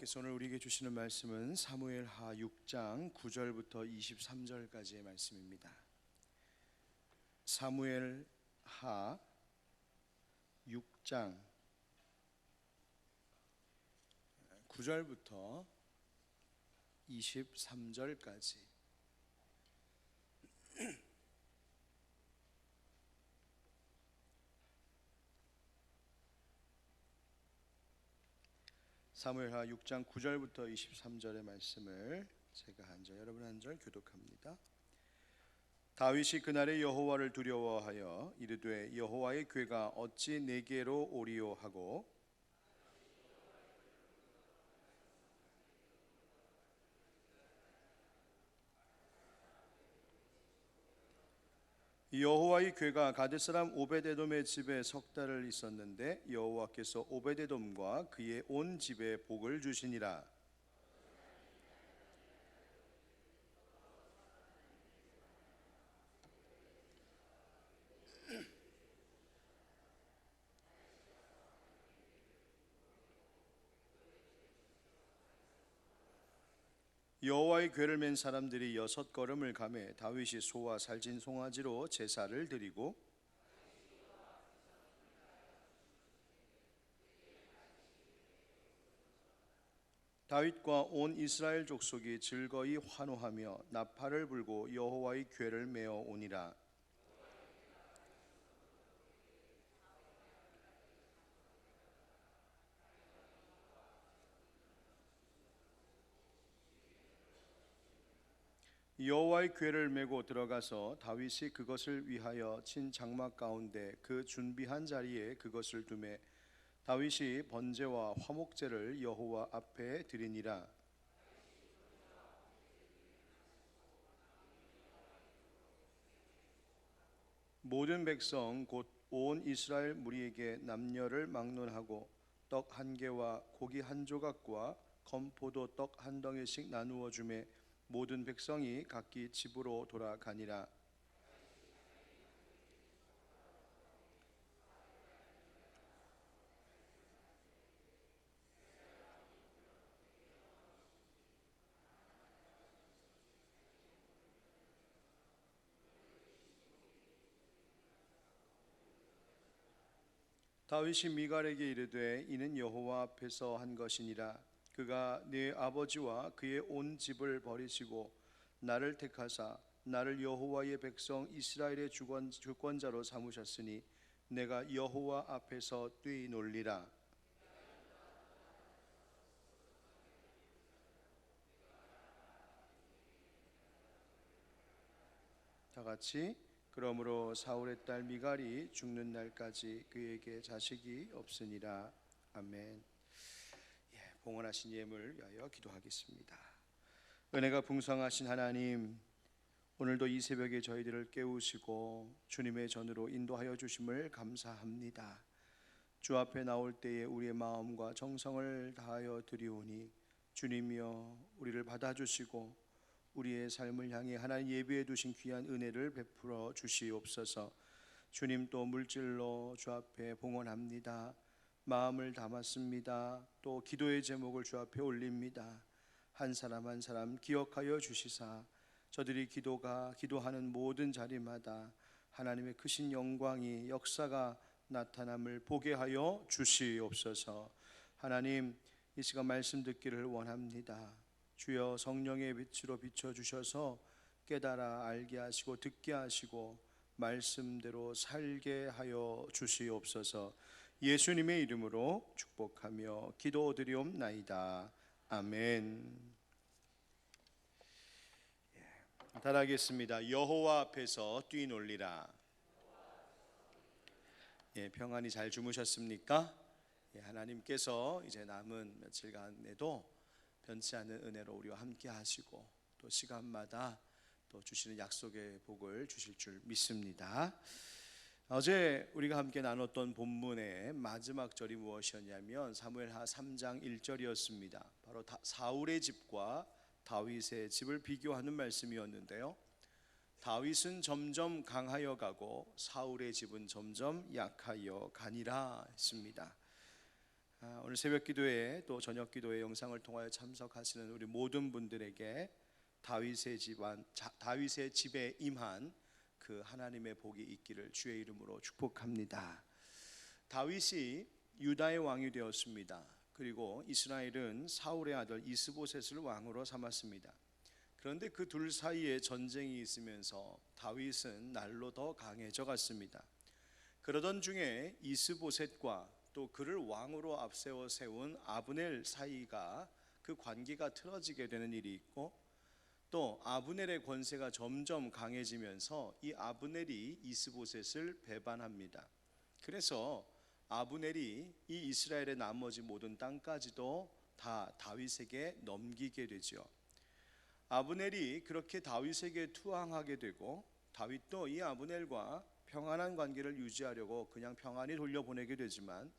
여호와께서 오늘 우리에게 주시는 말씀은 사무엘하 6장 9절부터 23절까지의 말씀입니다. 사무엘하 6장 9절부터 23절까지. 사무엘하 6장 9절부터 23절의 말씀을 제가 한 절, 여러분 한 절 교독합니다. 다윗이 그날에 여호와를 두려워하여 이르되 여호와의 궤가 어찌 내게로 오리요 하고 여호와의 궤가 가드 사람 오베데돔의 집에 석 달을 있었는데 여호와께서 오베데돔과 그의 온 집에 복을 주시니라. 여호와의 궤를 맨 사람들이 6걸음을 가매 다윗이 소와 살진 송아지로 제사를 드리고 다윗과 온 이스라엘 족속이 즐거이 환호하며 나팔을 불고 여호와의 궤를 메어 오니라. 여호와의 궤를 메고 들어가서 다윗이 그것을 위하여 친 장막 가운데 그 준비한 자리에 그것을 두매 다윗이 번제와 화목제를 여호와 앞에 드리니라. 모든 백성 곧 온 이스라엘 무리에게 남녀를 막론하고 떡 한 개와 고기 한 조각과 건포도 떡 한 덩이씩 나누어 주매 모든 백성이 각기 집으로 돌아가니라. 다윗이 미갈에게 이르되 이는 여호와 앞에서 한 것이니라. 그가 네 아버지와 그의 온 집을 버리시고 나를 택하사 나를 여호와의 백성 이스라엘의 주권자로 삼으셨으니 내가 여호와 앞에서 뛰놀리라. 다 같이 그러므로 사울의 딸 미갈이 죽는 날까지 그에게 자식이 없으니라. 아멘. 봉헌하신 예물 위하여 기도하겠습니다. 은혜가 풍성하신 하나님, 오늘도 이 새벽에 저희들을 깨우시고 주님의 전으로 인도하여 주심을 감사합니다. 주 앞에 나올 때에 우리의 마음과 정성을 다하여 드리오니 주님이여 우리를 받아주시고 우리의 삶을 향해 하나님 예비해 두신 귀한 은혜를 베풀어 주시옵소서. 주님 또 물질로 주 앞에 봉헌합니다. 마음을 담았습니다. 또 기도의 제목을 주 앞에 올립니다. 한 사람 한 사람 기억하여 주시사 저들이 기도하는 모든 자리마다 하나님의 크신 영광이 역사가 나타남을 보게 하여 주시옵소서. 하나님 이 시간 말씀 듣기를 원합니다. 주여 성령의 빛으로 비춰주셔서 깨달아 알게 하시고 듣게 하시고 말씀대로 살게 하여 주시옵소서. 예수님의 이름으로 축복하며 기도드리옵나이다. 아멘. 따라하겠습니다. 여호와 앞에서 뛰놀리라. 평안히 잘 주무셨습니까? 하나님께서 이제 남은 며칠간에도 변치 않는 은혜로 우리와 함께 하시고 또 시간마다 또 주시는 약속의 복을 주실 줄 믿습니다. 어제 우리가 함께 나눴던 본문의 마지막 절이 무엇이었냐면 사무엘하 3장 1절이었습니다. 바로 사울의 집과 다윗의 집을 비교하는 말씀이었는데요. 다윗은 점점 강하여 가고 사울의 집은 점점 약하여 가니라 했습니다. 오늘 새벽 기도회 또 저녁 기도회 영상을 통하여 참석하시는 우리 모든 분들에게 다윗의 집에 임한 그 하나님의 복이 있기를 주의 이름으로 축복합니다. 다윗이 유다의 왕이 되었습니다. 그리고 이스라엘은 사울의 아들 이스보셋을 왕으로 삼았습니다. 그런데 그 둘 사이에 전쟁이 있으면서 다윗은 날로 더 강해져 갔습니다. 그러던 중에 이스보셋과 또 그를 왕으로 앞세워 세운 아브넬 사이가 그 관계가 틀어지게 되는 일이 있고, 또 아브넬의 권세가 점점 강해지면서 이 아브넬이 이스보셋을 배반합니다. 그래서 아브넬이 이 이스라엘의 나머지 모든 땅까지도 다 다윗에게 넘기게 되죠. 아브넬이 그렇게 다윗에게 투항하게 되고, 다윗도 이 아브넬과 평안한 관계를 유지하려고 그냥 평안히 돌려보내게 되지만,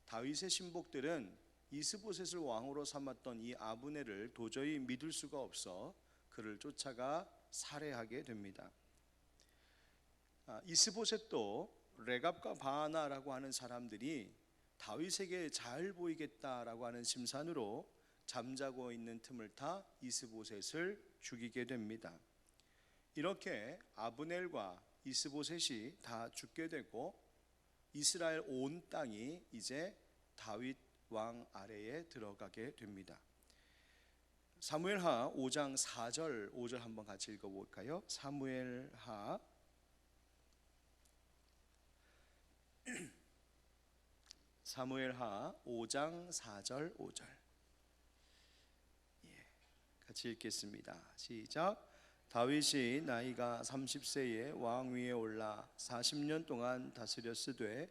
다윗의 신복들은 이스보셋을 왕으로 삼았던 이 아브넬을 도저히 믿을 수가 없어 그를 쫓아가 살해하게 됩니다. 이스보셋도 레갑과 바하나라고 하는 사람들이 다윗에게 잘 보이겠다라고 하는 심산으로 잠자고 있는 틈을 타 이스보셋을 죽이게 됩니다. 이렇게 아브넬과 이스보셋이 다 죽게 되고 이스라엘 온 땅이 이제 다윗 왕 아래에 들어가게 됩니다. 사무엘하 5장 4절 5절 한번 같이 읽어볼까요? 사무엘하 5장 4절 5절 같이 읽겠습니다. 시작. 다윗이 나이가 30세에 왕 위에 올라 40년 동안 다스렸으되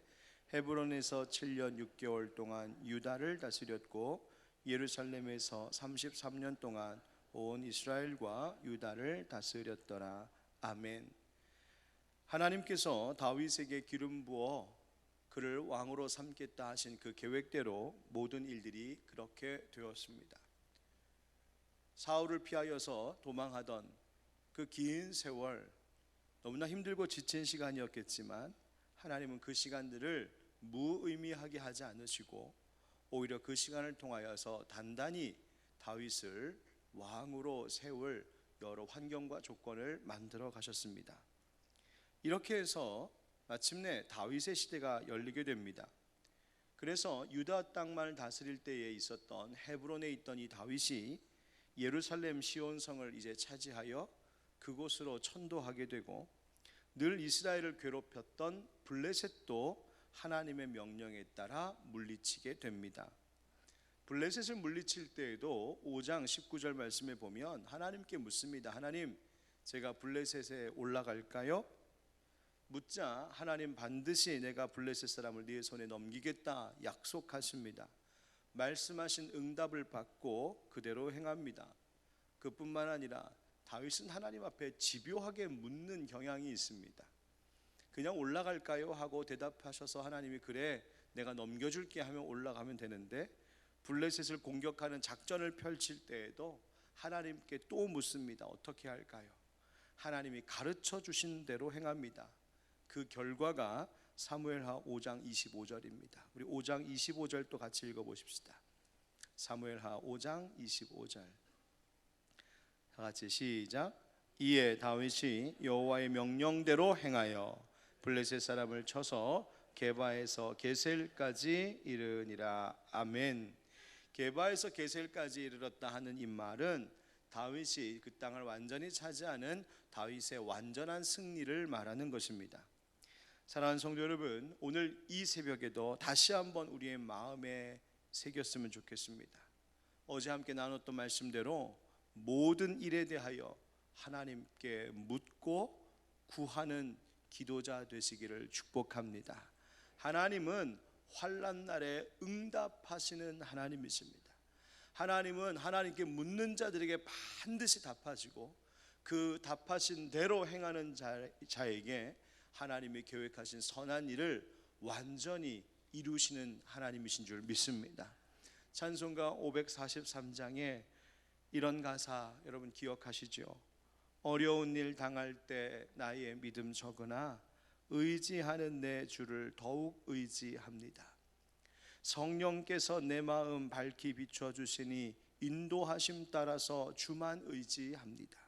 헤브론에서 7년 6개월 동안 유다를 다스렸고 예루살렘에서 33년 동안 온 이스라엘과 유다를 다스렸더라. 아멘. 하나님께서 다윗에게 기름 부어 그를 왕으로 삼겠다 하신 그 계획대로 모든 일들이 그렇게 되었습니다. 사울을 피하여서 도망하던 그 긴 세월, 너무나 힘들고 지친 시간이었겠지만 하나님은 그 시간들을 무의미하게 하지 않으시고 오히려 그 시간을 통하여서 단단히 다윗을 왕으로 세울 여러 환경과 조건을 만들어 가셨습니다. 이렇게 해서 마침내 다윗의 시대가 열리게 됩니다. 그래서 유다 땅만을 다스릴 때에 있었던 헤브론에 있던 이 다윗이 예루살렘 시온성을 이제 차지하여 그곳으로 천도하게 되고, 늘 이스라엘을 괴롭혔던 블레셋도 하나님의 명령에 따라 물리치게 됩니다. 블레셋을 물리칠 때에도 5장 19절 말씀에 보면 하나님께 묻습니다. 하나님, 제가 블레셋에 올라갈까요? 묻자 하나님 반드시 내가 블레셋 사람을 네 손에 넘기겠다 약속하십니다. 말씀하신 응답을 받고 그대로 행합니다. 그뿐만 아니라 다윗은 하나님 앞에 집요하게 묻는 경향이 있습니다. 그냥 올라갈까요? 하고 대답하셔서 하나님이 그래 내가 넘겨줄게 하면 올라가면 되는데, 블레셋을 공격하는 작전을 펼칠 때에도 하나님께 또 묻습니다. 어떻게 할까요? 하나님이 가르쳐 주신 대로 행합니다. 그 결과가 사무엘하 5장 25절입니다. 우리 5장 25절 또 같이 읽어보십시다. 사무엘하 5장 25절 다 같이 시작. 이에 다윗이 여호와의 명령대로 행하여 블레셋 사람을 쳐서 게바에서 게셀까지 이르니라. 아멘. 게바에서 게셀까지 이르렀다 하는 이 말은 다윗이 그 땅을 완전히 차지하는 다윗의 완전한 승리를 말하는 것입니다. 사랑하는 성도 여러분, 오늘 이 새벽에도 다시 한번 우리의 마음에 새겼으면 좋겠습니다. 어제 함께 나눴던 말씀대로 모든 일에 대하여 하나님께 묻고 구하는 기도자 되시기를 축복합니다. 하나님은 환난 날에 응답하시는 하나님이십니다. 하나님은 하나님께 묻는 자들에게 반드시 답하시고 그 답하신 대로 행하는 자에게 하나님이 계획하신 선한 일을 완전히 이루시는 하나님이신 줄 믿습니다. 찬송가 543장에 이런 가사 여러분 기억하시죠? 어려운 일 당할 때 나의 믿음 적으나 의지하는 내 주를 더욱 의지합니다. 성령께서 내 마음 밝히 비춰 주시니 인도하심 따라서 주만 의지합니다.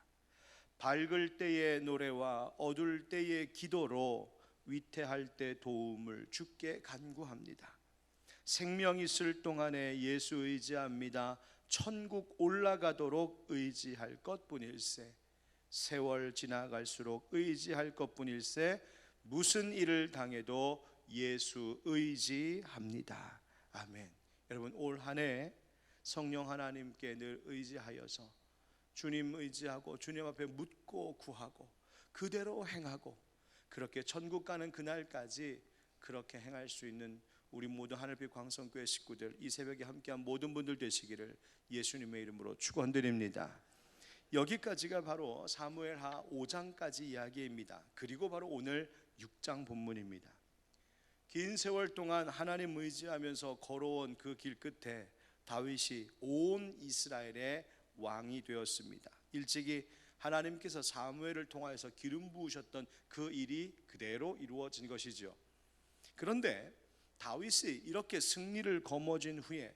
밝을 때의 노래와 어두울 때의 기도로 위태할 때 도움을 주께 간구합니다. 생명 있을 동안에 예수 의지합니다. 천국 올라가도록 의지할 것뿐일세. 세월 지나갈수록 의지할 것뿐일세. 무슨 일을 당해도 예수 의지합니다. 아멘. 여러분, 올 한 해 성령 하나님께 늘 의지하여서 주님 의지하고 주님 앞에 묻고 구하고 그대로 행하고 그렇게 천국 가는 그날까지 그렇게 행할 수 있는 우리 모두 하늘빛 광성교회 식구들, 이 새벽에 함께한 모든 분들 되시기를 예수님의 이름으로 축원드립니다. 여기까지가 바로 사무엘하 5장까지 이야기입니다. 그리고 바로 오늘 6장 본문입니다. 긴 세월 동안 하나님 의지하면서 걸어온 그 길 끝에 다윗이 온 이스라엘의 왕이 되었습니다. 일찍이 하나님께서 사무엘을 통하여서 기름 부으셨던 그 일이 그대로 이루어진 것이죠. 그런데 다윗이 이렇게 승리를 거머쥔 후에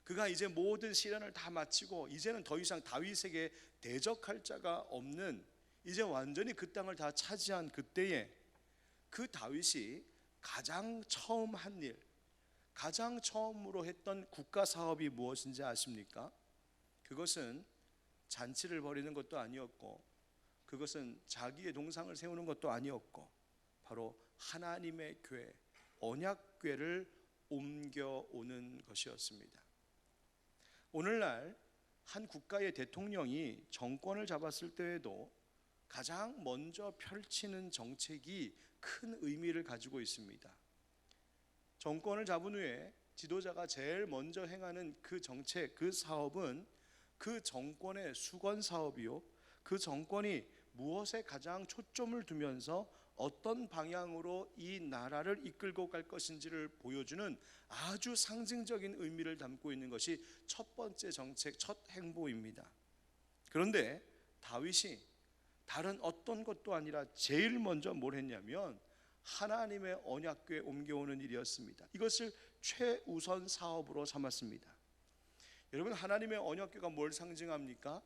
그가 이제 모든 시련을 다 마치고 이제는 더 이상 다윗에게 대적할 자가 없는, 이제 완전히 그 땅을 다 차지한 그때에 그 다윗이 가장 처음 한 일, 가장 처음으로 했던 국가 사업이 무엇인지 아십니까? 그것은 잔치를 벌이는 것도 아니었고, 그것은 자기의 동상을 세우는 것도 아니었고, 바로 하나님의 교회, 언약궤를 옮겨오는 것이었습니다. 오늘날 한 국가의 대통령이 정권을 잡았을 때에도 가장 먼저 펼치는 정책이 큰 의미를 가지고 있습니다. 정권을 잡은 후에 지도자가 제일 먼저 행하는 그 정책, 그 사업은 그 정권의 수건 사업이요, 그 정권이 무엇에 가장 초점을 두면서 어떤 방향으로 이 나라를 이끌고 갈 것인지를 보여주는 아주 상징적인 의미를 담고 있는 것이 첫 번째 정책, 첫 행보입니다. 그런데 다윗이 다른 어떤 것도 아니라 제일 먼저 뭘 했냐면 하나님의 언약궤에 옮겨오는 일이었습니다. 이것을 최우선 사업으로 삼았습니다. 여러분, 하나님의 언약궤가 뭘 상징합니까?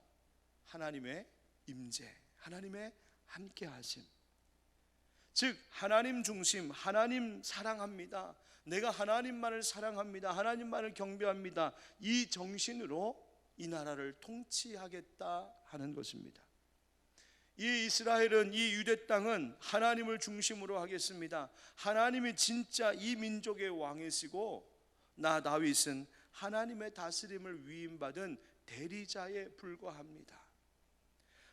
하나님의 임재, 하나님의 함께하심. 즉 하나님 중심, 하나님 사랑합니다, 내가 하나님만을 사랑합니다, 하나님만을 경배합니다, 이 정신으로 이 나라를 통치하겠다 하는 것입니다. 이 이스라엘은, 이 유대 땅은 하나님을 중심으로 하겠습니다. 하나님이 진짜 이 민족의 왕이시고 나 다윗은 하나님의 다스림을 위임받은 대리자에 불과합니다.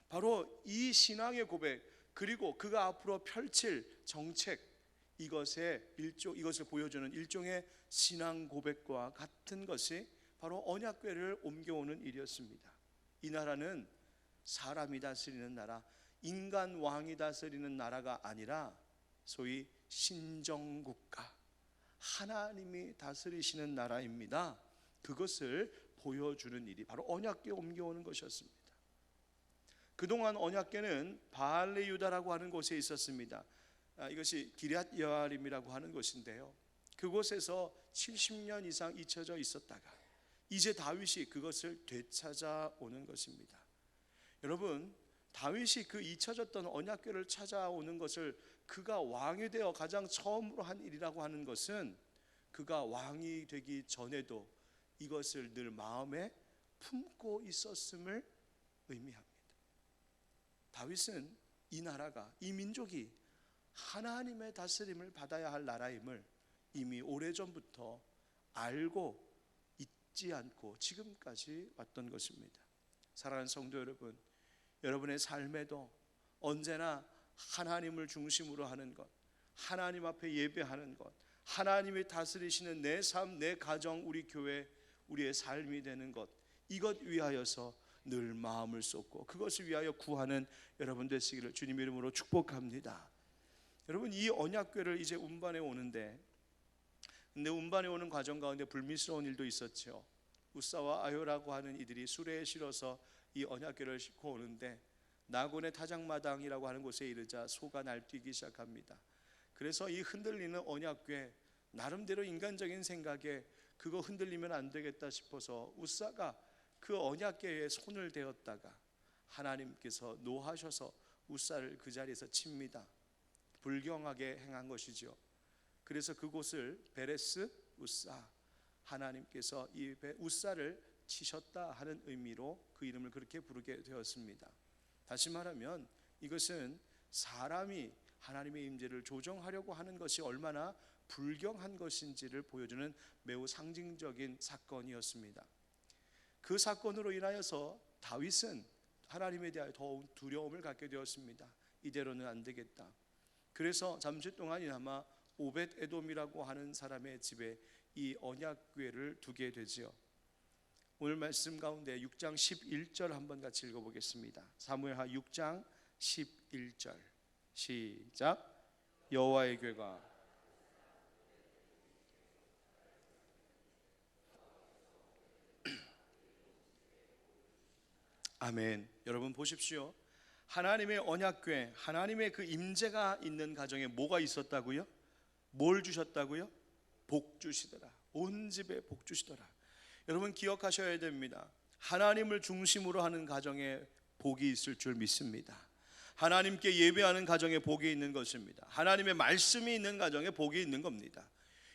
바로 이 신앙의 고백, 그리고 그가 앞으로 펼칠 정책, 이것을 보여주는 일종의 신앙 고백과 같은 것이 바로 언약궤를 옮겨오는 일이었습니다. 이 나라는 사람이 다스리는 나라, 인간 왕이 다스리는 나라가 아니라 소위 신정국가, 하나님이 다스리시는 나라입니다. 그것을 보여주는 일이 바로 언약궤에 옮겨오는 것이었습니다. 그동안 언약궤는 바알레 유다라고 하는 곳에 있었습니다. 이것이 기럇 여아림이라고 하는 곳인데요, 그곳에서 70년 이상 잊혀져 있었다가 이제 다윗이 그것을 되찾아오는 것입니다. 여러분, 다윗이 그 잊혀졌던 언약궤를 찾아오는 것을 그가 왕이 되어 가장 처음으로 한 일이라고 하는 것은 그가 왕이 되기 전에도 이것을 늘 마음에 품고 있었음을 의미합니다. 다윗은 이 나라가, 이 민족이 하나님의 다스림을 받아야 할 나라임을 이미 오래전부터 알고 잊지 않고 지금까지 왔던 것입니다. 사랑하는 성도 여러분, 여러분의 삶에도 언제나 하나님을 중심으로 하는 것, 하나님 앞에 예배하는 것, 하나님이 다스리시는 내 삶, 내 가정, 우리 교회, 우리의 삶이 되는 것, 이것 위하여서 늘 마음을 쏟고 그것을 위하여 구하는 여러분 되시기를 주님의 이름으로 축복합니다. 여러분, 이 언약궤를 이제 운반해 오는데, 근데 운반해 오는 과정 가운데 불미스러운 일도 있었죠. 우사와 아효라고 하는 이들이 수레에 실어서 이 언약궤를 싣고 오는데 나곤의 타작마당이라고 하는 곳에 이르자 소가 날뛰기 시작합니다. 그래서 이 흔들리는 언약궤, 나름대로 인간적인 생각에 그거 흔들리면 안 되겠다 싶어서 우사가 그 언약궤에 손을 대었다가 하나님께서 노하셔서 우사를 그 자리에서 칩니다. 불경하게 행한 것이죠. 그래서 그곳을 베레스 우사, 하나님께서 이 우사를 치셨다 하는 의미로 그 이름을 그렇게 부르게 되었습니다. 다시 말하면 이것은 사람이 하나님의 임재를 조정하려고 하는 것이 얼마나 불경한 것인지를 보여주는 매우 상징적인 사건이었습니다. 그 사건으로 인하여서 다윗은 하나님에 대하여 더욱 두려움을 갖게 되었습니다. 이대로는 안 되겠다. 그래서 잠시 동안이나마 오벳 에돔이라고 하는 사람의 집에 이 언약궤를 두게 되지요. 오늘 말씀 가운데 6장 11절 한번 같이 읽어보겠습니다. 사무엘하 6장 11절 시작. 여호와의 궤가 아멘. 여러분 보십시오. 하나님의 언약궤, 하나님의 그 임재가 있는 가정에 뭐가 있었다고요? 뭘 주셨다고요? 복 주시더라. 온 집에 복 주시더라. 여러분 기억하셔야 됩니다. 하나님을 중심으로 하는 가정에 복이 있을 줄 믿습니다. 하나님께 예배하는 가정에 복이 있는 것입니다. 하나님의 말씀이 있는 가정에 복이 있는 겁니다.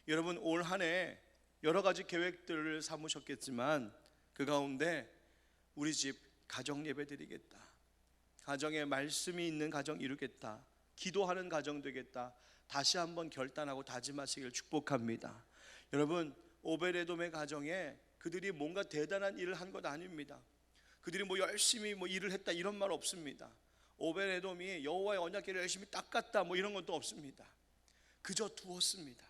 여러분 올 한 해 여러 가지 계획들을 삼으셨겠지만 그 가운데 우리 집 가정 예배 드리겠다, 가정에 말씀이 있는 가정 이루겠다, 기도하는 가정 되겠다, 다시 한번 결단하고 다짐하시길 축복합니다. 여러분 오베데돔의 가정에 그들이 뭔가 대단한 일을 한 것 아닙니다. 그들이 열심히 일을 했다 이런 말 없습니다. 오베데돔이 여호와의 언약궤를 열심히 닦았다 이런 것도 없습니다. 그저 두었습니다.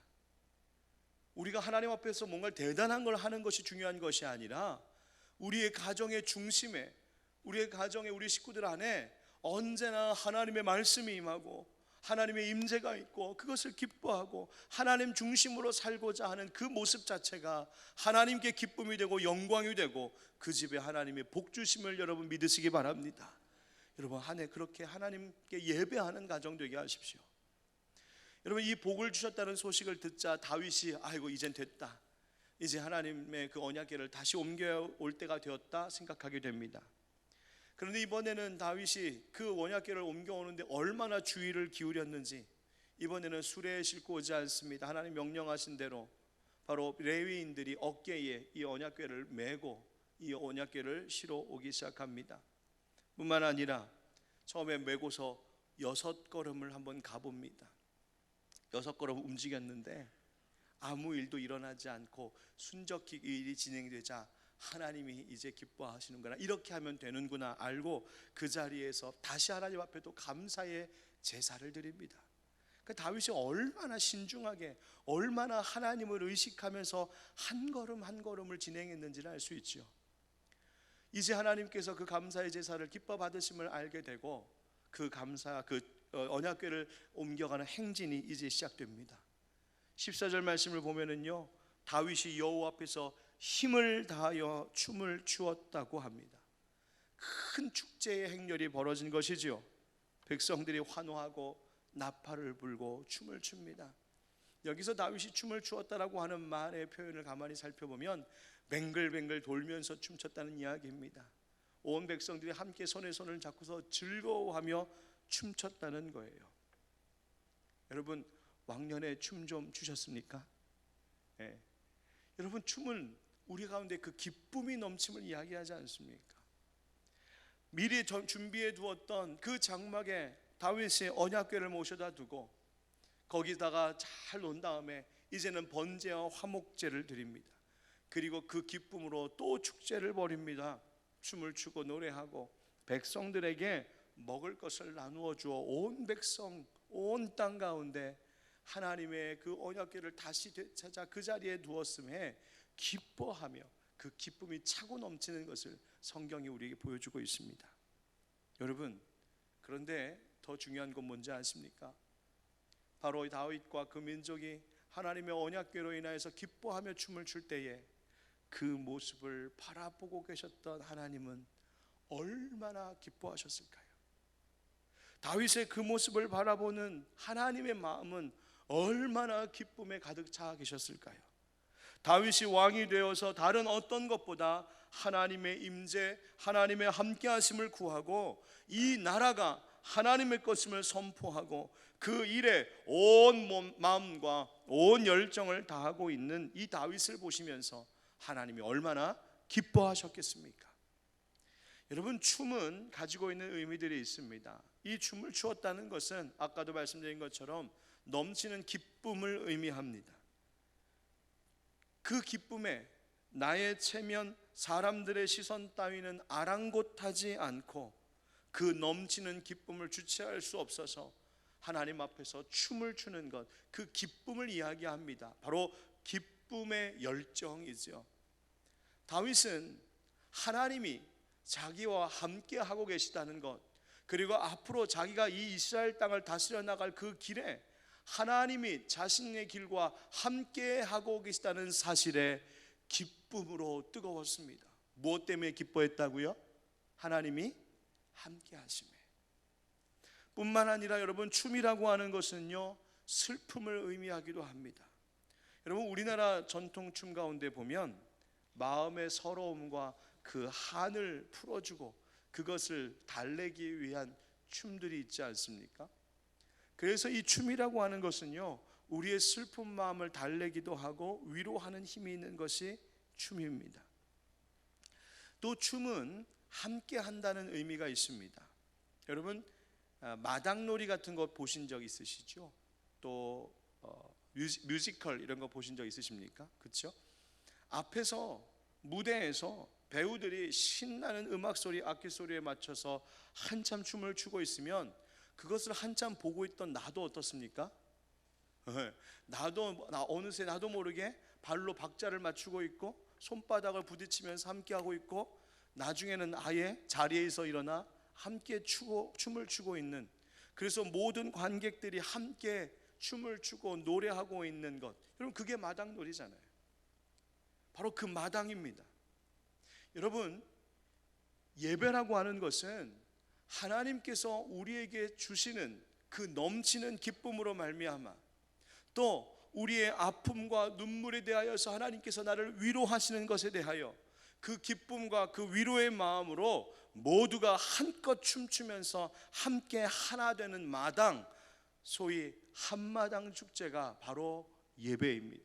우리가 하나님 앞에서 뭔가 대단한 걸 하는 것이 중요한 것이 아니라 우리의 가정의 중심에, 우리의 가정에, 우리 식구들 안에 언제나 하나님의 말씀이 임하고 하나님의 임재가 있고 그것을 기뻐하고 하나님 중심으로 살고자 하는 그 모습 자체가 하나님께 기쁨이 되고 영광이 되고 그 집에 하나님의 복 주심을 여러분 믿으시기 바랍니다. 여러분 한 해 그렇게 하나님께 예배하는 가정 되게 하십시오. 여러분 이 복을 주셨다는 소식을 듣자 다윗이 아이고 이젠 됐다, 이제 하나님의 그 언약궤를 다시 옮겨올 때가 되었다 생각하게 됩니다. 그런데 이번에는 다윗이 그 언약궤를 옮겨오는데 얼마나 주의를 기울였는지 이번에는 수레에 싣고 오지 않습니다. 하나님 명령하신 대로 바로 레위인들이 어깨에 이 언약궤를 메고 이 언약궤를 실어 오기 시작합니다. 뿐만 아니라 처음에 메고서 6걸음을 한번 가봅니다. 6걸음 움직였는데 아무 일도 일어나지 않고 순적히 이 일이 진행되자 하나님이 이제 기뻐하시는구나, 이렇게 하면 되는구나 알고 그 자리에서 다시 하나님 앞에 또 감사의 제사를 드립니다. 그러니까 다윗이 얼마나 신중하게, 얼마나 하나님을 의식하면서 한 걸음 한 걸음을 진행했는지를 알 수 있죠. 이제 하나님께서 그 감사의 제사를 기뻐 받으심을 알게 되고 그 감사, 그 언약궤를 옮겨가는 행진이 이제 시작됩니다. 14절 말씀을 보면은요, 다윗이 여호와 앞에서 힘을 다하여 춤을 추었다고 합니다. 큰 축제의 행렬이 벌어진 것이지요. 백성들이 환호하고 나팔을 불고 춤을 춥니다. 여기서 다윗이 춤을 추었다라고 하는 말의 표현을 가만히 살펴보면 뱅글뱅글 돌면서 춤췄다는 이야기입니다. 온 백성들이 함께 손에 손을 잡고서 즐거워하며 춤췄다는 거예요. 여러분 왕년에 춤 좀 추셨습니까? 네. 여러분 춤은 우리 가운데 그 기쁨이 넘침을 이야기하지 않습니까? 미리 준비해 두었던 그 장막에 다윗이 언약궤를 모셔다 두고 거기다가 잘 놓은 다음에 이제는 번제와 화목제를 드립니다. 그리고 그 기쁨으로 또 축제를 벌입니다. 춤을 추고 노래하고 백성들에게 먹을 것을 나누어 주어 온 백성, 온 땅 가운데 하나님의 그 언약궤를 다시 찾아 그 자리에 두었음에 기뻐하며 그 기쁨이 차고 넘치는 것을 성경이 우리에게 보여주고 있습니다. 여러분 그런데 더 중요한 건 뭔지 아십니까? 바로 다윗과 그 민족이 하나님의 언약궤로 인하여서 기뻐하며 춤을 출 때에 그 모습을 바라보고 계셨던 하나님은 얼마나 기뻐하셨을까요? 다윗의 그 모습을 바라보는 하나님의 마음은 얼마나 기쁨에 가득 차 계셨을까요? 다윗이 왕이 되어서 다른 어떤 것보다 하나님의 임재, 하나님의 함께하심을 구하고 이 나라가 하나님의 것임을 선포하고 그 일에 온 마음과 온 열정을 다하고 있는 이 다윗을 보시면서 하나님이 얼마나 기뻐하셨겠습니까? 여러분, 춤은 가지고 있는 의미들이 있습니다. 이 춤을 추었다는 것은 아까도 말씀드린 것처럼 넘치는 기쁨을 의미합니다. 그 기쁨에 나의 체면, 사람들의 시선 따위는 아랑곳하지 않고 그 넘치는 기쁨을 주체할 수 없어서 하나님 앞에서 춤을 추는 것, 그 기쁨을 이야기합니다. 바로 기쁨의 열정이죠. 다윗은 하나님이 자기와 함께 하고 계시다는 것, 그리고 앞으로 자기가 이 이스라엘 땅을 다스려 나갈 그 길에 하나님이 자신의 길과 함께 하고 계시다는 사실에 기쁨으로 뜨거웠습니다. 무엇 때문에 기뻐했다고요? 하나님이 함께 하심에. 뿐만 아니라 여러분, 춤이라고 하는 것은요, 슬픔을 의미하기도 합니다. 여러분, 우리나라 전통 춤 가운데 보면 마음의 서러움과 그 한을 풀어주고 그것을 달래기 위한 춤들이 있지 않습니까? 그래서 이 춤이라고 하는 것은요, 우리의 슬픈 마음을 달래기도 하고 위로하는 힘이 있는 것이 춤입니다. 또 춤은 함께 한다는 의미가 있습니다. 여러분, 마당놀이 같은 거 보신 적 있으시죠? 또 뮤지컬 이런 거 보신 적 있으십니까? 그렇죠? 앞에서 무대에서 배우들이 신나는 음악 소리, 악기 소리에 맞춰서 한참 춤을 추고 있으면 그것을 한참 보고 있던 나도 어떻습니까? 어느새 나도 모르게 발로 박자를 맞추고 있고 손바닥을 부딪히면서 함께하고 있고 나중에는 아예 자리에서 일어나 함께 춤을 추고 있는, 그래서 모든 관객들이 함께 춤을 추고 노래하고 있는 것, 여러분, 그게 마당놀이잖아요. 바로 그 마당입니다. 여러분, 예배라고 하는 것은 하나님께서 우리에게 주시는 그 넘치는 기쁨으로 말미암아, 또 우리의 아픔과 눈물에 대하여서 하나님께서 나를 위로하시는 것에 대하여 그 기쁨과 그 위로의 마음으로 모두가 한껏 춤추면서 함께 하나 되는 마당, 소위 한마당 축제가 바로 예배입니다.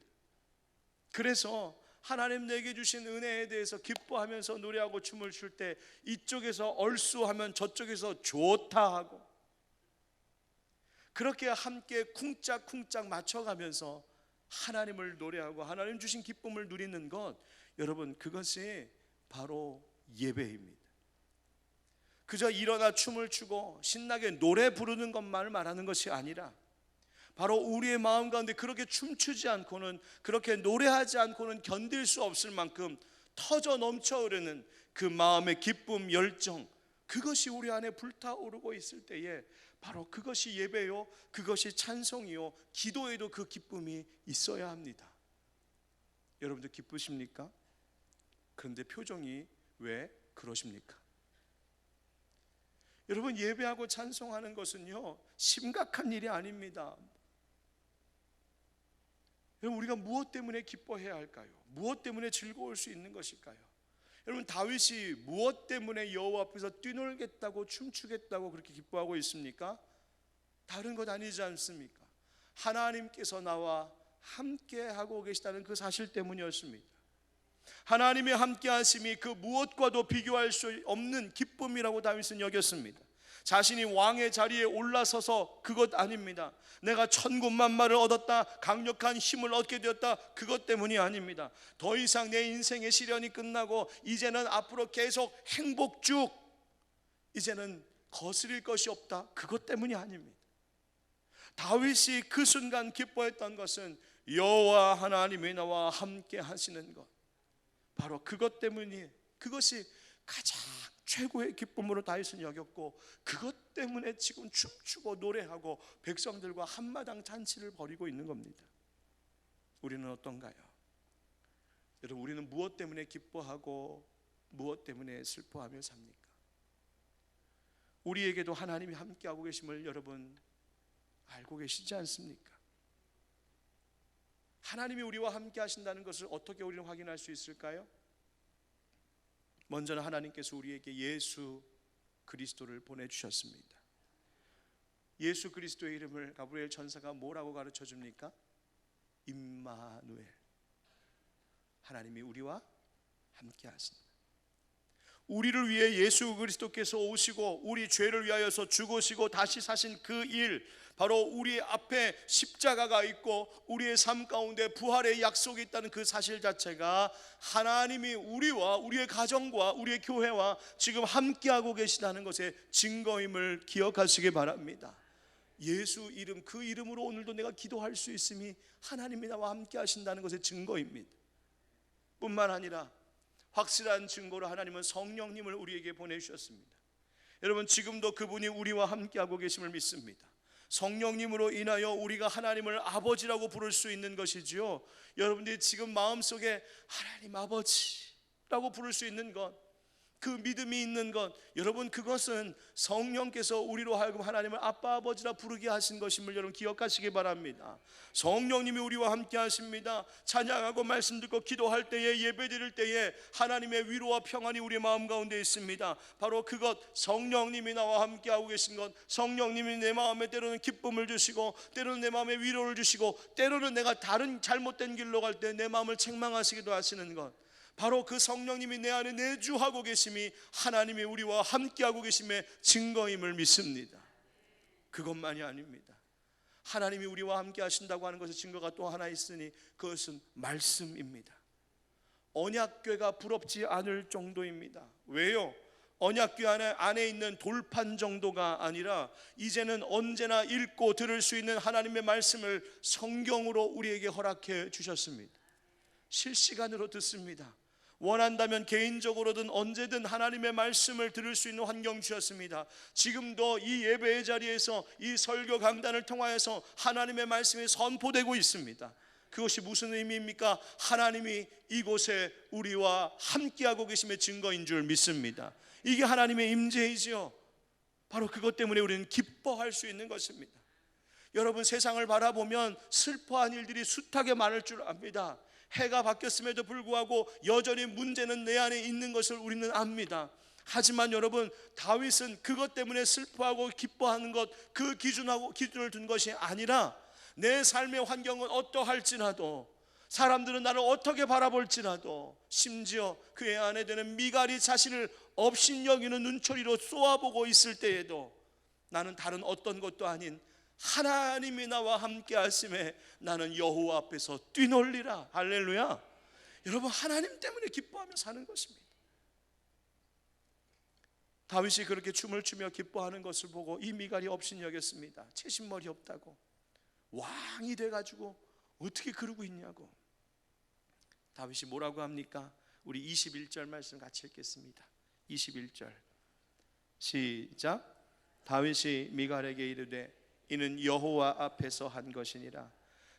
그래서 하나님 내게 주신 은혜에 대해서 기뻐하면서 노래하고 춤을 출 때 이쪽에서 얼쑤하면 저쪽에서 좋다 하고, 그렇게 함께 쿵짝쿵짝 맞춰가면서 하나님을 노래하고 하나님 주신 기쁨을 누리는 것, 여러분, 그것이 바로 예배입니다. 그저 일어나 춤을 추고 신나게 노래 부르는 것만을 말하는 것이 아니라 바로 우리의 마음 가운데 그렇게 춤추지 않고는, 그렇게 노래하지 않고는 견딜 수 없을 만큼 터져 넘쳐 흐르는 그 마음의 기쁨, 열정, 그것이 우리 안에 불타오르고 있을 때에 바로 그것이 예배요, 그것이 찬송이요, 기도에도 그 기쁨이 있어야 합니다. 여러분들 기쁘십니까? 그런데 표정이 왜 그러십니까? 여러분, 예배하고 찬송하는 것은요, 심각한 일이 아닙니다. 여러분, 우리가 무엇 때문에 기뻐해야 할까요? 무엇 때문에 즐거울 수 있는 것일까요? 여러분, 다윗이 무엇 때문에 여호와 앞에서 뛰놀겠다고 춤추겠다고 그렇게 기뻐하고 있습니까? 다른 것 아니지 않습니까? 하나님께서 나와 함께 하고 계시다는 그 사실 때문이었습니다. 하나님의 함께 하심이 그 무엇과도 비교할 수 없는 기쁨이라고 다윗은 여겼습니다. 자신이 왕의 자리에 올라서서 그것 아닙니다. 내가 천군만마를 얻었다, 강력한 힘을 얻게 되었다, 그것 때문이 아닙니다. 더 이상 내 인생의 시련이 끝나고 이제는 앞으로 계속 행복 쭉, 이제는 거스릴 것이 없다, 그것 때문이 아닙니다. 다윗이 그 순간 기뻐했던 것은 여호와 하나님이 나와 함께 하시는 것, 바로 그것 때문이, 그것이 가장 최고의 기쁨으로 다윗은 여겼고, 그것 때문에 지금 춤추고 노래하고 백성들과 한마당 잔치를 벌이고 있는 겁니다. 우리는 어떤가요? 여러분, 우리는 무엇 때문에 기뻐하고 무엇 때문에 슬퍼하며 삽니까? 우리에게도 하나님이 함께하고 계심을 여러분 알고 계시지 않습니까? 하나님이 우리와 함께 하신다는 것을 어떻게 우리는 확인할 수 있을까요? 먼저는 하나님께서 우리에게 예수 그리스도를 보내주셨습니다. 예수 그리스도의 이름을 가브리엘 천사가 뭐라고 가르쳐 줍니까? 임마누엘, 하나님이 우리와 함께 하신다. 우리를 위해 예수 그리스도께서 오시고 우리 죄를 위하여서 죽으시고 다시 사신 그 일, 바로 우리 앞에 십자가가 있고 우리의 삶 가운데 부활의 약속이 있다는 그 사실 자체가 하나님이 우리와 우리의 가정과 우리의 교회와 지금 함께하고 계시다는 것의 증거임을 기억하시기 바랍니다. 예수 이름, 그 이름으로 오늘도 내가 기도할 수 있음이 하나님이 나와 함께 하신다는 것의 증거입니다. 뿐만 아니라 확실한 증거로 하나님은 성령님을 우리에게 보내주셨습니다. 여러분, 지금도 그분이 우리와 함께하고 계심을 믿습니다. 성령님으로 인하여 우리가 하나님을 아버지라고 부를 수 있는 것이지요. 여러분들이 지금 마음속에 하나님 아버지라고 부를 수 있는 것, 그 믿음이 있는 것, 여러분 그것은 성령께서 우리로 하여금 하나님을 아빠 아버지라 부르게 하신 것임을 여러분 기억하시기 바랍니다. 성령님이 우리와 함께 하십니다. 찬양하고 말씀 듣고 기도할 때에, 예배 드릴 때에 하나님의 위로와 평안이 우리 마음 가운데 있습니다. 바로 그것, 성령님이 나와 함께 하고 계신 것, 성령님이 내 마음에 때로는 기쁨을 주시고 때로는 내 마음에 위로를 주시고 때로는 내가 다른 잘못된 길로 갈 때 내 마음을 책망하시기도 하시는 것, 바로 그 성령님이 내 안에 내주하고 계심이 하나님이 우리와 함께하고 계심의 증거임을 믿습니다. 그것만이 아닙니다. 하나님이 우리와 함께 하신다고 하는 것의 증거가 또 하나 있으니 그것은 말씀입니다. 언약궤가 부럽지 않을 정도입니다. 왜요? 언약궤 안에 있는 돌판 정도가 아니라 이제는 언제나 읽고 들을 수 있는 하나님의 말씀을 성경으로 우리에게 허락해 주셨습니다. 실시간으로 듣습니다. 원한다면 개인적으로든 언제든 하나님의 말씀을 들을 수 있는 환경 주셨습니다. 지금도 이 예배의 자리에서 이 설교 강단을 통하여서 하나님의 말씀이 선포되고 있습니다. 그것이 무슨 의미입니까? 하나님이 이곳에 우리와 함께하고 계심의 증거인 줄 믿습니다. 이게 하나님의 임재이지요. 바로 그것 때문에 우리는 기뻐할 수 있는 것입니다. 여러분, 세상을 바라보면 슬퍼한 일들이 숱하게 많을 줄 압니다. 해가 바뀌었음에도 불구하고 여전히 문제는 내 안에 있는 것을 우리는 압니다. 하지만 여러분, 다윗은 그것 때문에 슬퍼하고 기뻐하는 것, 그 기준을 둔 것이 아니라 내 삶의 환경은 어떠할지라도, 사람들은 나를 어떻게 바라볼지라도, 심지어 그의 아내 되는 미갈이 자신을 업신여기는 눈초리로 쏘아보고 있을 때에도 나는 다른 어떤 것도 아닌 하나님이 나와 함께 하심에 나는 여호와 앞에서 뛰놀리라. 할렐루야. 여러분, 하나님 때문에 기뻐하며 사는 것입니다. 다윗이 그렇게 춤을 추며 기뻐하는 것을 보고 이 미갈이 업신여겼습니다. 채신머리 없다고, 왕이 돼가지고 어떻게 그러고 있냐고. 다윗이 뭐라고 합니까? 우리 21절 말씀 같이 읽겠습니다. 21절 시작. 다윗이 미갈에게 이르되 이는 여호와 앞에서 한 것이니라.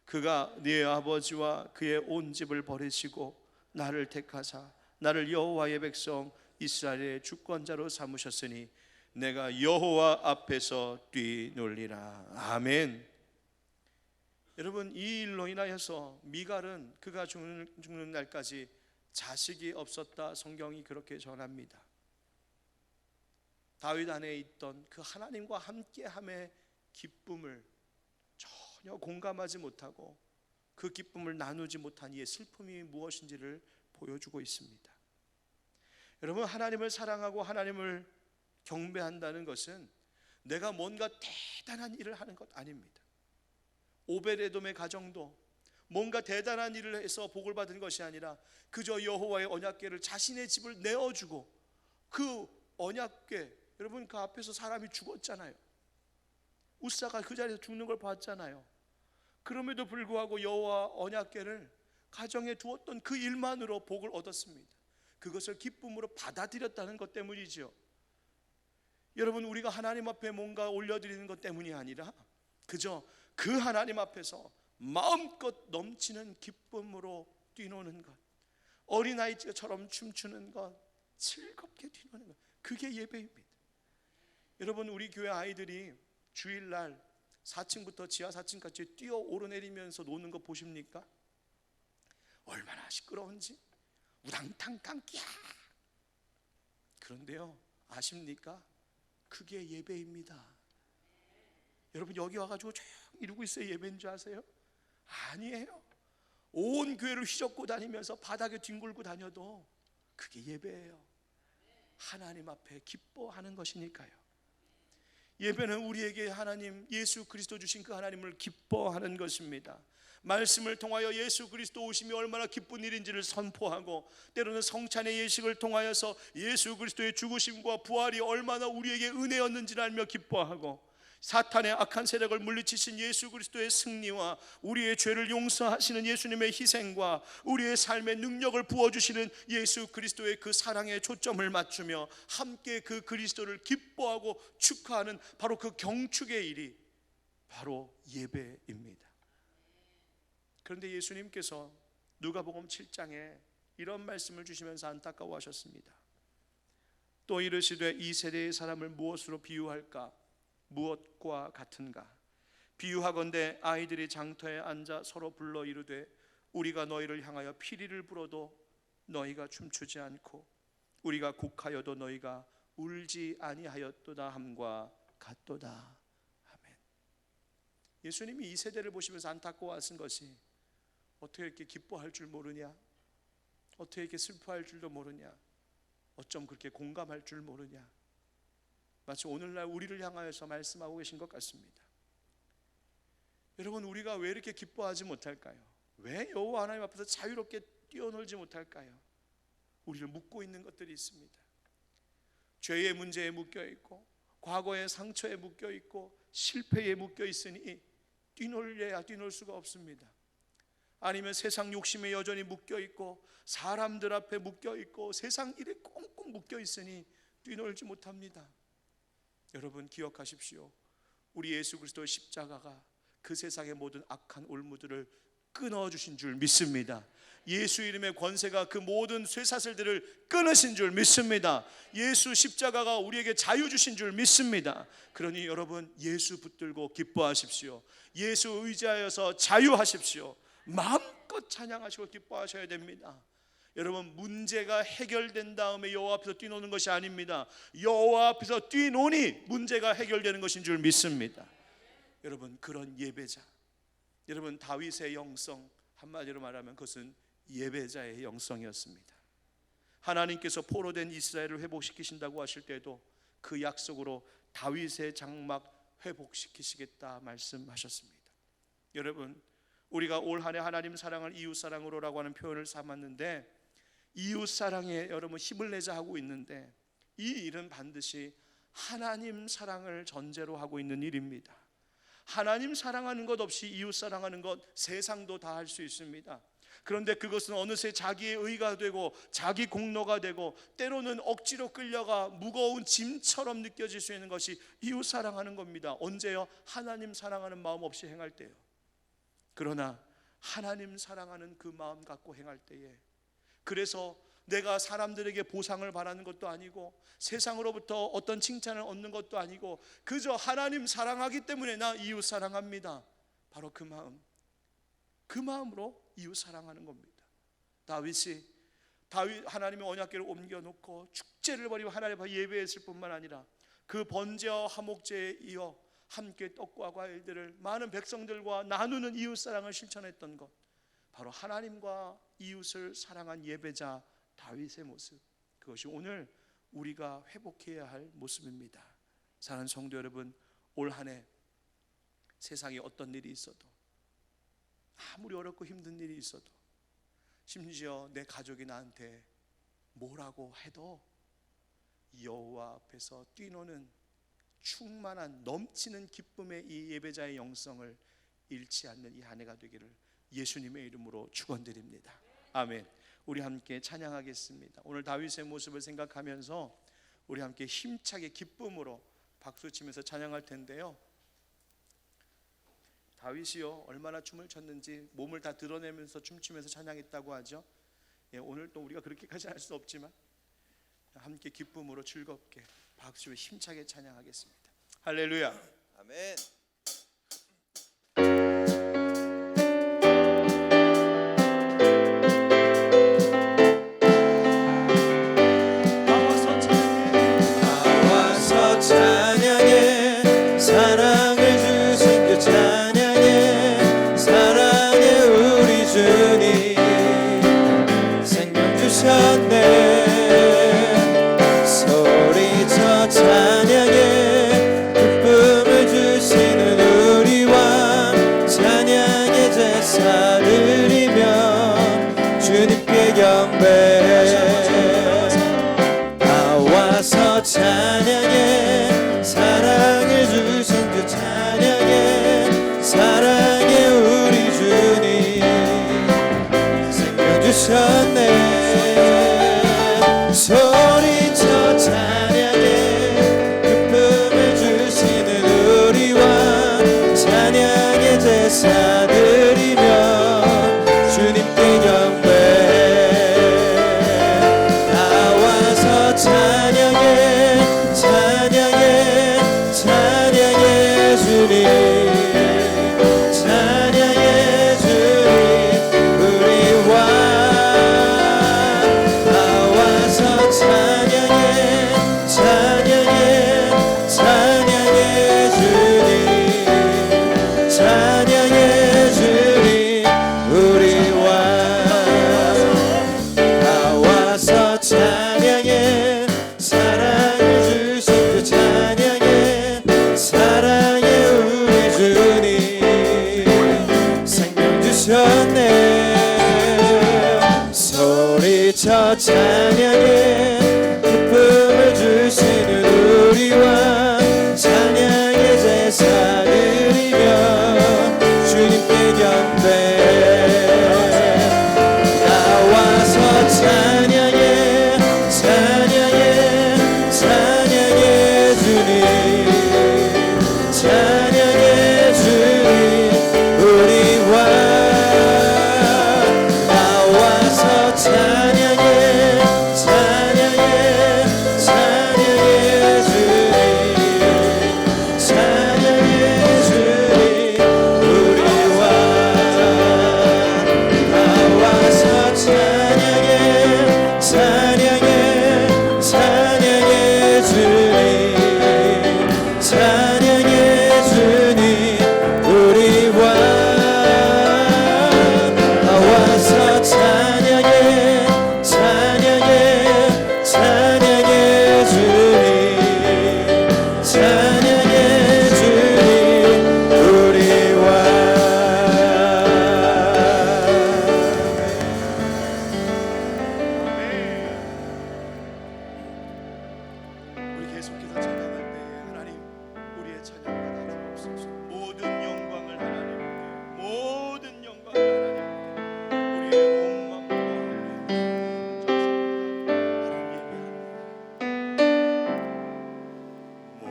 그가 네 아버지와 그의 온 집을 버리시고 나를 택하사 나를 여호와의 백성 이스라엘의 주권자로 삼으셨으니 내가 여호와 앞에서 뛰놀리라. 아멘. 여러분, 이 일로 인하여서 미갈은 그가 죽는 날까지 자식이 없었다. 성경이 그렇게 전합니다. 다윗 안에 있던 그 하나님과 함께함의 기쁨을 전혀 공감하지 못하고 그 기쁨을 나누지 못한 이의 슬픔이 무엇인지를 보여주고 있습니다. 여러분, 하나님을 사랑하고 하나님을 경배한다는 것은 내가 뭔가 대단한 일을 하는 것 아닙니다. 오베데돔의 가정도 뭔가 대단한 일을 해서 복을 받은 것이 아니라 그저 여호와의 언약궤를 자신의 집을 내어주고, 그 언약궤, 여러분 그 앞에서 사람이 죽었잖아요. 우사가 그 자리에서 죽는 걸 봤잖아요. 그럼에도 불구하고 여호와 언약궤를 가정에 두었던 그 일만으로 복을 얻었습니다. 그것을 기쁨으로 받아들였다는 것 때문이죠. 여러분, 우리가 하나님 앞에 뭔가 올려드리는 것 때문이 아니라 그저 그 하나님 앞에서 마음껏 넘치는 기쁨으로 뛰노는 것, 어린아이처럼 춤추는 것, 즐겁게 뛰노는 것, 그게 예배입니다. 여러분, 우리 교회 아이들이 주일날 4층부터 지하 4층까지 뛰어 오르내리면서 노는 거 보십니까? 얼마나 시끄러운지 우당탕탕 끼야. 그런데요, 아십니까? 그게 예배입니다. 여러분 여기 와가지고 조용히 이러고 있어요. 예배인 줄 아세요? 아니에요. 온 교회를 휘젓고 다니면서 바닥에 뒹굴고 다녀도 그게 예배예요. 하나님 앞에 기뻐하는 것이니까요. 예배는 우리에게 하나님 예수 그리스도 주신 그 하나님을 기뻐하는 것입니다. 말씀을 통하여 예수 그리스도 오심이 얼마나 기쁜 일인지를 선포하고, 때로는 성찬의 예식을 통하여서 예수 그리스도의 죽으심과 부활이 얼마나 우리에게 은혜였는지를 알며 기뻐하고, 사탄의 악한 세력을 물리치신 예수 그리스도의 승리와 우리의 죄를 용서하시는 예수님의 희생과 우리의 삶의 능력을 부어주시는 예수 그리스도의 그 사랑에 초점을 맞추며 함께 그 그리스도를 기뻐하고 축하하는 바로 그 경축의 일이 바로 예배입니다. 그런데 예수님께서 누가복음 7장에 이런 말씀을 주시면서 안타까워하셨습니다. 또 이르시되 이 세대의 사람을 무엇으로 비유할까? 무엇과 같은가? 비유하건대 아이들이 장터에 앉아 서로 불러 이르되 우리가 너희를 향하여 피리를 불어도 너희가 춤추지 않고 우리가 곡하여도 너희가 울지 아니하였도다 함과 같도다. 아멘. 예수님이 이 세대를 보시면서 안타까워하신 것이, 어떻게 이렇게 기뻐할 줄 모르냐? 어떻게 이렇게 슬퍼할 줄도 모르냐? 어쩜 그렇게 공감할 줄 모르냐? 마치 오늘날 우리를 향하여서 말씀하고 계신 것 같습니다. 여러분, 우리가 왜 이렇게 기뻐하지 못할까요? 왜 여호와 하나님 앞에서 자유롭게 뛰어놀지 못할까요? 우리를 묶고 있는 것들이 있습니다. 죄의 문제에 묶여 있고, 과거의 상처에 묶여 있고, 실패에 묶여 있으니 뛰놀려야 뛰놀 수가 없습니다. 아니면 세상 욕심에 여전히 묶여 있고, 사람들 앞에 묶여 있고, 세상 일에 꽁꽁 묶여 있으니 뛰놀지 못합니다. 여러분 기억하십시오. 우리 예수 그리스도의 십자가가 그 세상의 모든 악한 올무들을 끊어주신 줄 믿습니다. 예수 이름의 권세가 그 모든 쇠사슬들을 끊으신 줄 믿습니다. 예수 십자가가 우리에게 자유 주신 줄 믿습니다. 그러니 여러분 예수 붙들고 기뻐하십시오. 예수 의지하여서 자유하십시오. 마음껏 찬양하시고 기뻐하셔야 됩니다. 여러분, 문제가 해결된 다음에 여호와 앞에서 뛰노는 것이 아닙니다. 여호와 앞에서 뛰노니 문제가 해결되는 것인 줄 믿습니다. 여러분, 그런 예배자, 여러분 다윗의 영성, 한마디로 말하면 그것은 예배자의 영성이었습니다. 하나님께서 포로된 이스라엘을 회복시키신다고 하실 때도 그 약속으로 다윗의 장막 회복시키시겠다 말씀하셨습니다. 여러분, 우리가 올 한 해 하나님 사랑을 이웃 사랑으로라고 하는 표현을 삼았는데, 이웃 사랑에 여러분 힘을 내자 하고 있는데, 이 일은 반드시 하나님 사랑을 전제로 하고 있는 일입니다. 하나님 사랑하는 것 없이 이웃 사랑하는 것 세상도 다 할 수 있습니다. 그런데 그것은 어느새 자기의 의가 되고 자기 공로가 되고 때로는 억지로 끌려가 무거운 짐처럼 느껴질 수 있는 것이 이웃 사랑하는 겁니다. 언제요? 하나님 사랑하는 마음 없이 행할 때요. 그러나 하나님 사랑하는 그 마음 갖고 행할 때에, 그래서 내가 사람들에게 보상을 바라는 것도 아니고 세상으로부터 어떤 칭찬을 얻는 것도 아니고 그저 하나님 사랑하기 때문에 나 이웃 사랑합니다. 바로 그 마음, 그 마음으로 이웃 사랑하는 겁니다. 다윗 하나님의 언약궤를 옮겨놓고 축제를 벌이고 하나님 앞에 예배했을 뿐만 아니라 그 번제와 화목제에 이어 함께 떡과 과일들을 많은 백성들과 나누는 이웃 사랑을 실천했던 것, 바로 하나님과 이웃을 사랑한 예배자 다윗의 모습, 그것이 오늘 우리가 회복해야 할 모습입니다. 사랑하는 성도 여러분, 올 한 해 세상에 어떤 일이 있어도, 아무리 어렵고 힘든 일이 있어도, 심지어 내 가족이 나한테 뭐라고 해도 여호와 앞에서 뛰노는 충만한 넘치는 기쁨의 이 예배자의 영성을 잃지 않는 이 한 해가 되기를 예수님의 이름으로 축원드립니다. 아멘. 우리 함께 찬양하겠습니다. 오늘 다윗의 모습을 생각하면서 우리 함께 힘차게 기쁨으로 박수치면서 찬양할 텐데요, 다윗이요 얼마나 춤을 췄는지 몸을 다 드러내면서 춤추면서 찬양했다고 하죠. 오늘 또 우리가 그렇게까지 할 수 없지만 함께 기쁨으로 즐겁게 박수로 힘차게 찬양하겠습니다. 할렐루야. 아멘. 주님께 경배 나와서 찬양해 사랑을 주신 주 찬양해 사랑해 우리 주님 생명 주셨네 소리쳐 찬양해 기쁨을 주시는 우리 왕 찬양의 제사 드리며 주님께 경배 나와서 찬양해 찬양해 찬양해 주님 찬양해 주님 우리 왕 나와서 찬양해 찬양해 찬양해 주님 찬양해 주님 우리 왕 나와서 찬양해 사랑을 주신 주 찬양해 사랑해 우리 주님 생명 주셨네 소리쳐 찬양해 기쁨을 주시는 우리 왕 찬양의 제사 드리며 주님께 경배 나와서 찬양해 찬양해 찬양해 주님 찬양해 주님 우리 왕 나와서 찬양해 찬양해 찬양해 주님 찬양해 주님 우리 왕 나와서 찬양해 찬양해 찬양해 주님 찬양해 주님 우리 왕 나와서 찬양해 찬양해 찬양해 주님 찬양해 주님 우리 왕 우리 계속해서 찬양할 때 하나님 우리의 찬양을 받아주옵소서. 모든 영광을 하나님께 모든 영광을 하나님께 우리의 온 마음과 우리의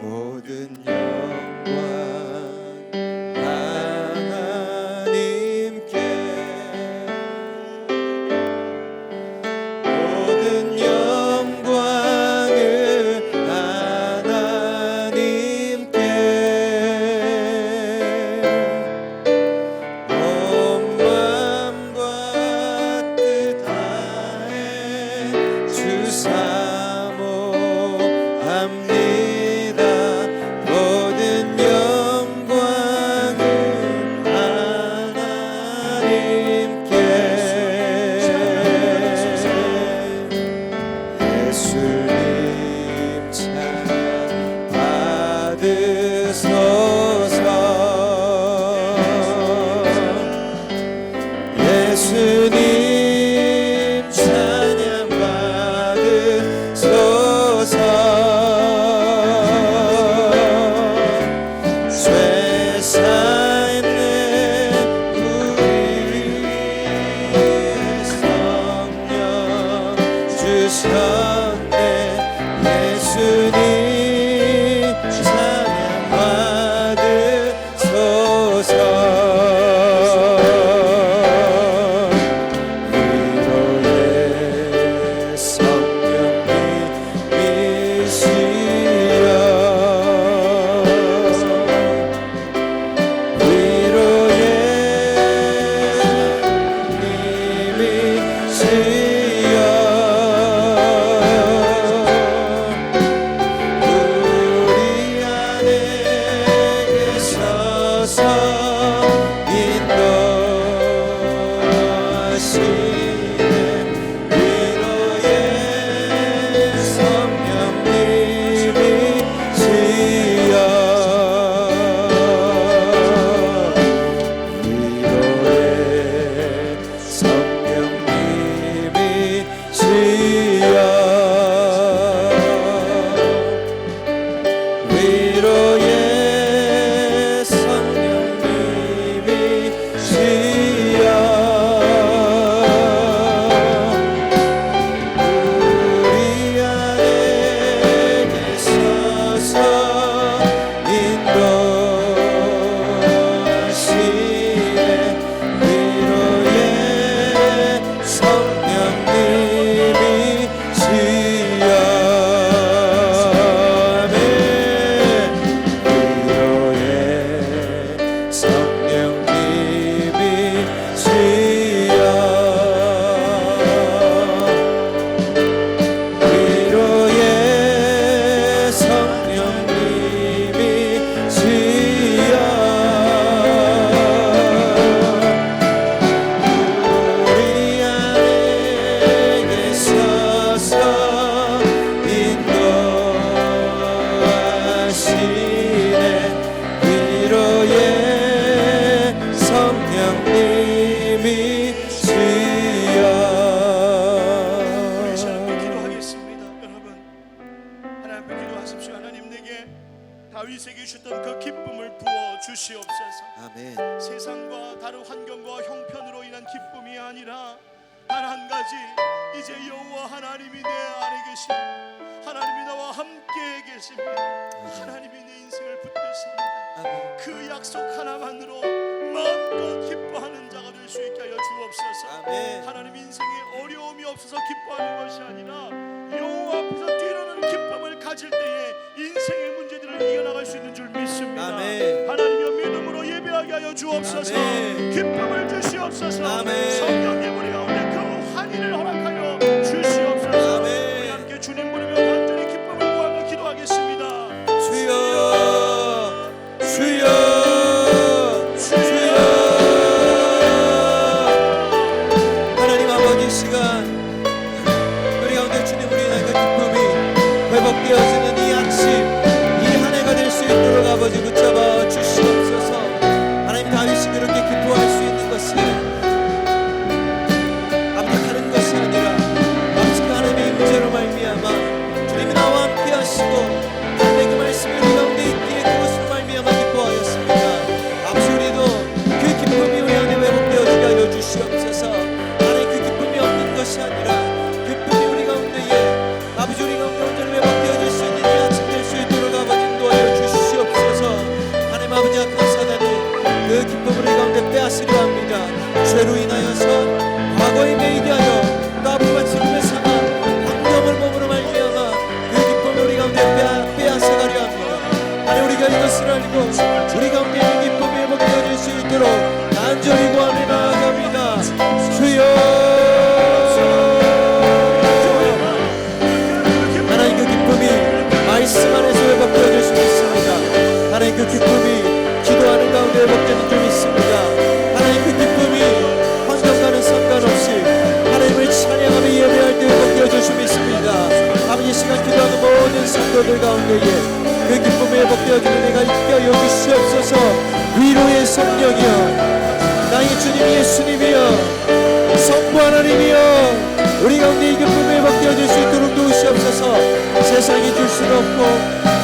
모든 영광 하나님께 모든 영광을 하나님께 온 마음과 뜻 다해 주 사모합니다 모든 영광을 하나님께 예수님 찬양 받으소서 예수님 찬양 받으소서 죄 사했네 우리 위해 성령 주셨네 예수님 찬양 받으소서 위로의 성령님이시여 위로의 님이시여 다윗에게 주셨던 그 기쁨을 부어 주시옵소서. 아멘. 세상과 다른 환경과 형편으로 인한 기쁨이 아니라 단 한 가지, 이제 여호와 하나님이 내 안에 계시고 하나님이 나와 함께 계십니다. 하나님이 내 인생을 붙드십니다. 아멘. 그 약속 하나만으로 마음껏 기뻐하는 자가 될 수 있게 하여 주옵소서. 아멘. 하나님, 인생에 어려움이 없어서 기뻐하는 것이 아니라 여호와 앞에서 뛰어나는 기쁨을 가질 때에 인생의 문제들을 이겨나갈 수 있는 줄 믿습니다. 아멘. 하나님의 믿음으로 예배하게 하여 주옵소서. 아멘. 기쁨을 주시옵소서. 아멘. 성령님, 우리 가운데 그 환희를 허락하여 주시옵소서. 아멘. 우리 함께 주님 부르며 간절히 기쁨을 구하며 기도하겠습니다. 주여, 주여, 주여. 하나님 아버지, 이 시간 우리 가운데 주님으로 인한 그 기쁨이 회복되어지는 이 아침, 이 한 해가 될 수 있도록 아버지 붙잡아 주시옵소서. 하나님, 다윗이 그렇게 기뻐할 수 있는 것은 아버지 다른 것이 아니라 아버지 그 하나님의 임재로 말미암아 주님이 나와 함께 하시고 하나님의 그 말씀이 우리 가운데 있기에 그것으로 말미암아 기뻐하였습니다. 아버지, 우리도 그 기쁨이 우리 안에 회복되어지게 하여 주시옵소서. 하나님, 그 기쁨이 없는 것이 아니라 기쁨이 우리 가운데에 아버지 우리 가운데 온전히 회복되어질 수 있는 이 아침 될 수 있도록 아버지 인도하여 주시옵소서. 하나님 아버지, 악한 사단이 그 기쁨을 우리 가운데 빼앗으려 합니다. 죄로 인하여서 과거에 매이게 하여 또 앞으로 지금의 상황 환경을 몸으로 말미암아 그 기쁨을 우리 가운데 빼앗아가려 합니다. 하나님, 우리가 이것을 알고 우리 가운데 있는 기쁨이 회복되어질 수 있도록 간절히 구하며 나아갑니다. 주여, 하나님, 그 기쁨이 말씀 안에서 회복되어질 수 있습니다. 하나님, 그 기쁨이 기도하는 가운데 회복되는 줄 믿습니다. 하나님, 그 기쁨이 환경과는 상관없이 하나님을 찬양하며 예배할 때 회복되어질 수 믿습니다. 아버지, 시간 기도하는 모든 성도들 가운데에 그 기쁨이 회복되어지는 내가 있게 하여 주시옵소서. 위로의 성령이여, 나의 주님 예수님이여, 성부 하나님이여, 우리 가운데 이 기쁨이 회복되어질 수 있도록 도우시옵소서. 세상이 줄 수는 없고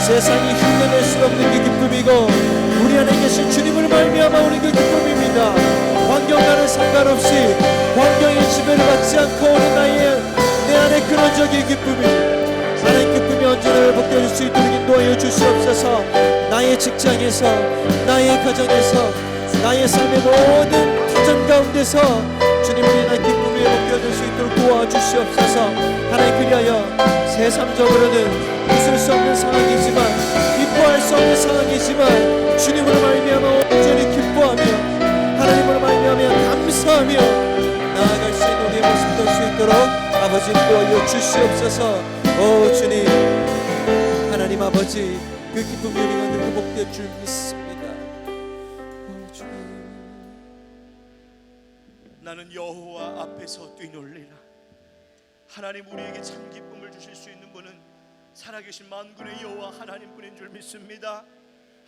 세상이 흉내낼 수 없는 그 기쁨이고 우리 안에 계신 주님을 말미암아 오는 그 기쁨입니다. 환경과는 상관없이 환경의 지배를 받지 않고 오는 내 안에 근원적인 기쁨입니다. 하나님, 기쁨이 언제나 회복될 수 있도록 인도하여 주시옵소서. 나의 직장에서, 나의 가정에서, 나의 삶의 모든 가정 가운데서 주님을 인한 기쁨이 회복되어질 수 있도록 도와주시옵소서. 하나님, 그리하여 세상적으로는 웃을 수 없는 상황이지만 기뻐할 수 없는 상황이지만 주님으로 말미암아 온전히 기뻐하며 하나님으로 말미암아 감사하며 나아갈 수 있는 우리의 모습 될 수 있도록 아버지 인도하여 주시옵소서. 오 주님, 하나님 아버지, 그 기쁨이 우리 가운데 회복될 줄 믿습니다. 오 주님, 나는 여호와 앞에서 뛰놀리라. 하나님, 우리에게 참 기쁨을 주실 수 있는 분은 살아계신 만군의 여호와 하나님뿐인 줄 믿습니다.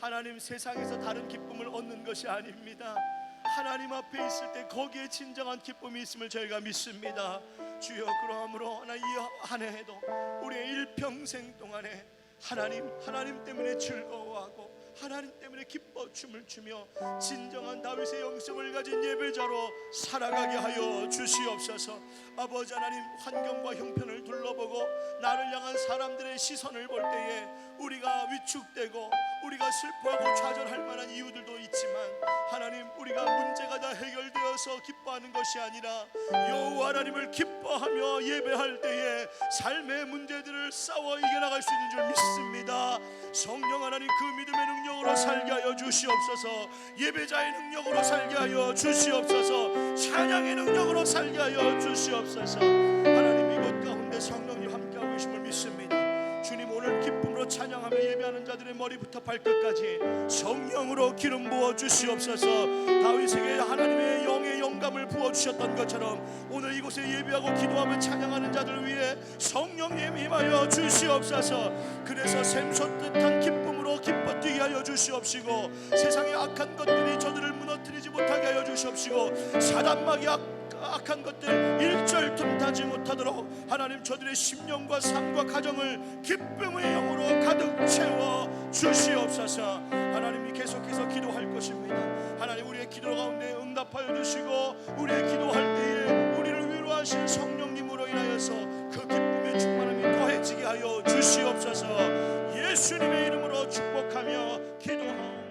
하나님, 세상에서 다른 기쁨을 얻는 것이 아닙니다. 하나님 앞에 있을 때 거기에 진정한 기쁨이 있음을 저희가 믿습니다. 주여, 그러므로 이 한 해에도 우리의 일평생 동안에 하나님 때문에 즐거워하고 하나님 때문에 기뻐 춤을 추며 진정한 다윗의 영성을 가진 예배자로 살아가게 하여 주시옵소서. 아버지 하나님, 환경과 형편을 둘러보고 나를 향한 사람들의 시선을 볼 때에 우리가 위축되고 우리가 슬퍼하고 좌절할 만한 이유들도 있지만 하나님, 우리가 문제가 다 해결되어서 기뻐하는 것이 아니라 여호와 하나님을 기뻐하며 예배할 때에 삶의 문제들을 싸워 이겨나갈 수 있는 줄 믿습니다. 성령 하나님, 그 믿음의 능력으로 살게 하여 주시옵소서. 예배자의 능력으로 살게 하여 주시옵소서. 찬양의 능력으로 살게 하여 주시옵소서. 하나님, 이곳 가운데 성령님 함께하고 계심을 믿습니다. 주님, 오늘 기쁨으로 찬양하며 예배하는 자들의 머리부터 발끝까지 성령으로 기름 부어 주시옵소서. 다윗에게 하나님의 영의 영감을 부어 주셨던 것처럼 오늘 이곳에 예배하고 기도하며 찬양하는 자들을 위해 성령님 임하여 주시옵소서. 그래서 샘솟듯한 기쁨으로 기뻐 뛰게 하여 주시옵시고 세상의 악한 것들이 저들을 무너뜨리지 못하게 하여 주시옵시고 사단마귀 그 악한 것들 일절 틈타지 못하도록 하나님 저들의 심령과 삶과 가정을 기쁨의 영으로 가득 채워 주시옵소서. 하나님이 계속해서 기도할 것입니다. 하나님 우리의 기도 가운데 응답하여 주시고 우리의 기도할 때에 우리를 위로하신 성령님으로 인하여서 그 기쁨의 충만함이 더해지게 하여 주시옵소서. 예수님의 이름으로 축복하며 기도하옵소서.